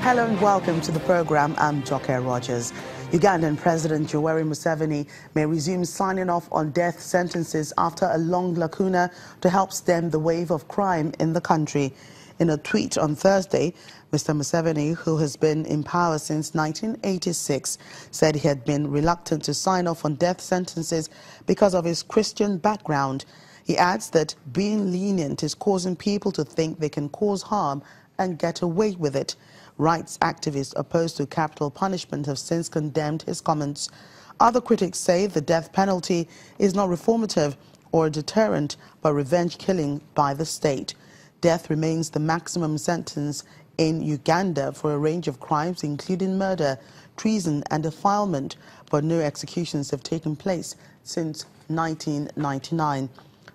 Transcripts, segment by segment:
Hello and welcome to the program. I'm Joke Rogers. Ugandan President Yoweri Museveni may resume signing off on death sentences after a long lacuna to help stem the wave of crime in the country. In a tweet on Thursday, Mr. Museveni, who has been in power since 1986, said he had been reluctant to sign off on death sentences because of his Christian background. He adds that being lenient is causing people to think they can cause harm and get away with it. Rights activists opposed to capital punishment have since condemned his comments. Other critics say the death penalty is not reformative or a deterrent, but revenge killing by the state. Death remains the maximum sentence in Uganda for a range of crimes, including murder, treason and defilement, but no executions have taken place since 1999.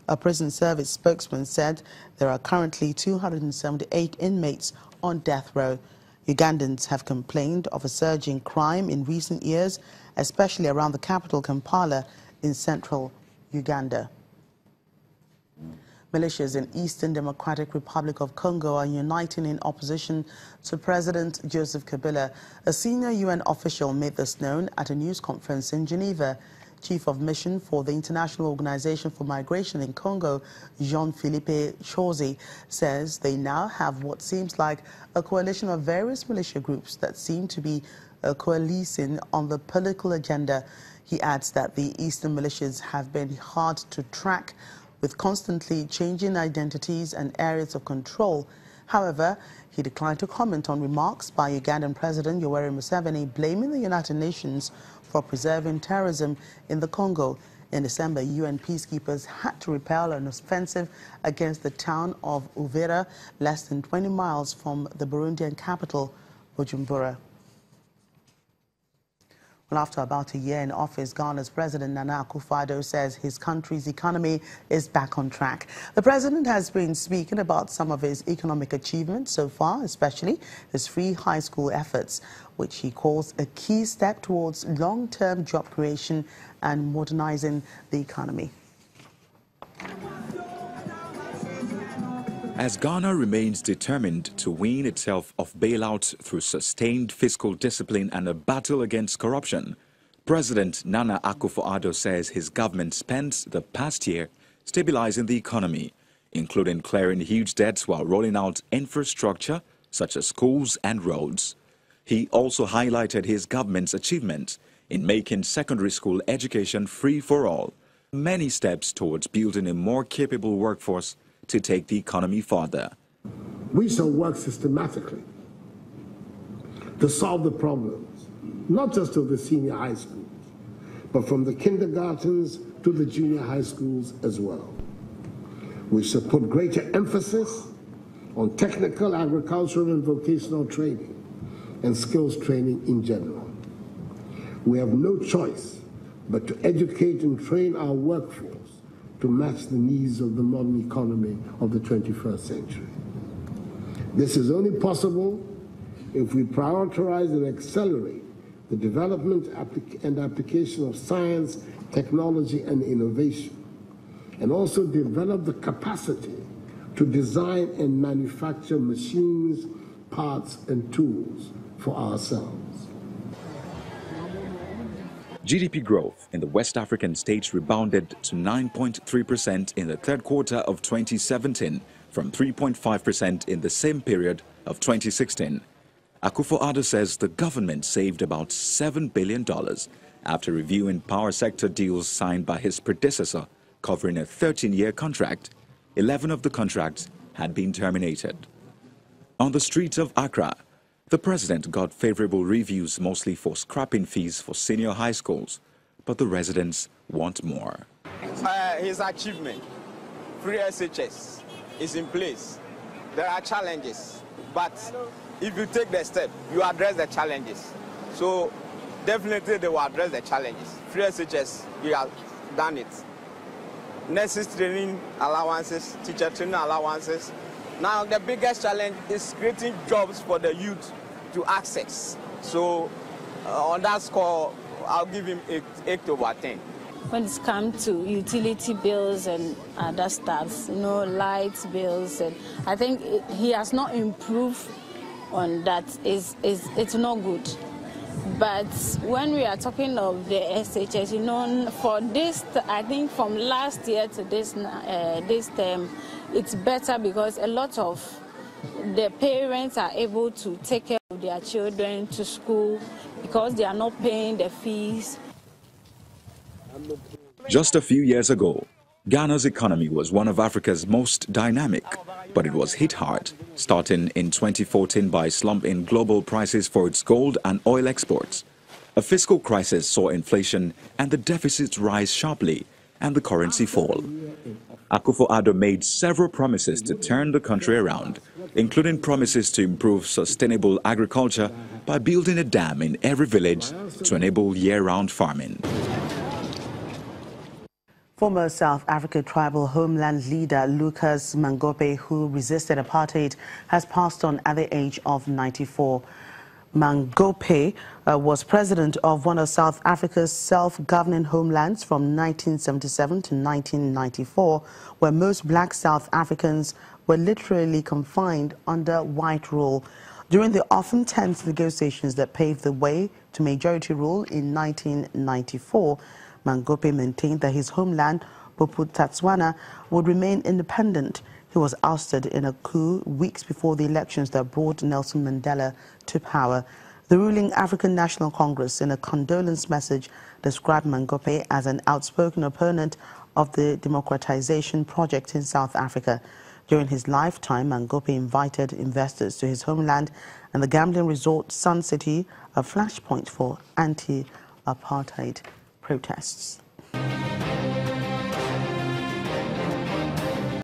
A prison service spokesman said there are currently 278 inmates on death row. Ugandans have complained of a surge in crime in recent years, especially around the capital Kampala in central Uganda. Militias in Eastern Democratic Republic of Congo are uniting in opposition to President Joseph Kabila. A senior UN official made this known at a news conference in Geneva. Chief of Mission for the International Organization for Migration in Congo, Jean-Philippe Chorzy, says they now have what seems like a coalition of various militia groups that seem to be coalescing on the political agenda. He adds that the Eastern militias have been hard to track, with constantly changing identities and areas of control. However, he declined to comment on remarks by Ugandan President Yoweri Museveni blaming the United Nations for preserving terrorism in the Congo. In December, UN peacekeepers had to repel an offensive against the town of Uvira, less than 20 miles from the Burundian capital, Bujumbura. Well, after about a year in office, Ghana's President Nana Akufo-Addo says his country's economy is back on track. The president has been speaking about some of his economic achievements so far, especially his free high school efforts, which he calls a key step towards long-term job creation and modernizing the economy. As Ghana remains determined to wean itself off bailouts through sustained fiscal discipline and a battle against corruption, President Nana Akufo-Addo says his government spent the past year stabilizing the economy, including clearing huge debts while rolling out infrastructure such as schools and roads. He also highlighted his government's achievements in making secondary school education free for all, many steps towards building a more capable workforce to take the economy further. We shall work systematically to solve the problems, not just of the senior high schools, but from the kindergartens to the junior high schools as well. We shall put greater emphasis on technical, agricultural and vocational training and skills training in general. We have no choice but to educate and train our workforce to match the needs of the modern economy of the 21st century. This is only possible if we prioritize and accelerate the development and application of science, technology, and innovation, and also develop the capacity to design and manufacture machines, parts, and tools for ourselves. GDP growth in the West African states rebounded to 9.3% in the third quarter of 2017 from 3.5% in the same period of 2016. Akufo-Addo says the government saved about $7 billion after reviewing power sector deals signed by his predecessor covering a 13-year contract. 11 of the contracts had been terminated. On the streets of Accra, the president got favorable reviews mostly for scrapping fees for senior high schools, but the residents want more. His achievement, free SHS, is in place. There are challenges, but if you take the step, you address the challenges. So definitely they will address the challenges. Free SHS, we have done it. Nurses training allowances, teacher training allowances. Now the biggest challenge is creating jobs for the youth to access. So on that score, I'll give him 8 over 10. When it's come to utility bills and other stuff, lights bills, and I think he has not improved on that is it's not good. But when we are talking of the SHS, you know, for this, I think from last year to this term, it's better because a lot of the parents are able to take care of their children to school because they are not paying the fees. Just a few years ago, Ghana's economy was one of Africa's most dynamic, but it was hit hard, starting in 2014 by a slump in global prices for its gold and oil exports. A fiscal crisis saw inflation and the deficits rise sharply and the currency fall. Akufo-Addo made several promises to turn the country around, including promises to improve sustainable agriculture by building a dam in every village to enable year-round farming. Former South Africa tribal homeland leader Lucas Mangope, who resisted apartheid, has passed on at the age of 94. Mangope was president of one of South Africa's self-governing homelands from 1977 to 1994, where most black South Africans were literally confined under white rule. During the often tense negotiations that paved the way to majority rule in 1994, Mangope maintained that his homeland, Bophuthatswana, would remain independent. He was ousted in a coup weeks before the elections that brought Nelson Mandela to power. The ruling African National Congress, in a condolence message, described Mangope as an outspoken opponent of the democratization project in South Africa. During his lifetime, Mangope invited investors to his homeland and the gambling resort Sun City, a flashpoint for anti-apartheid protests.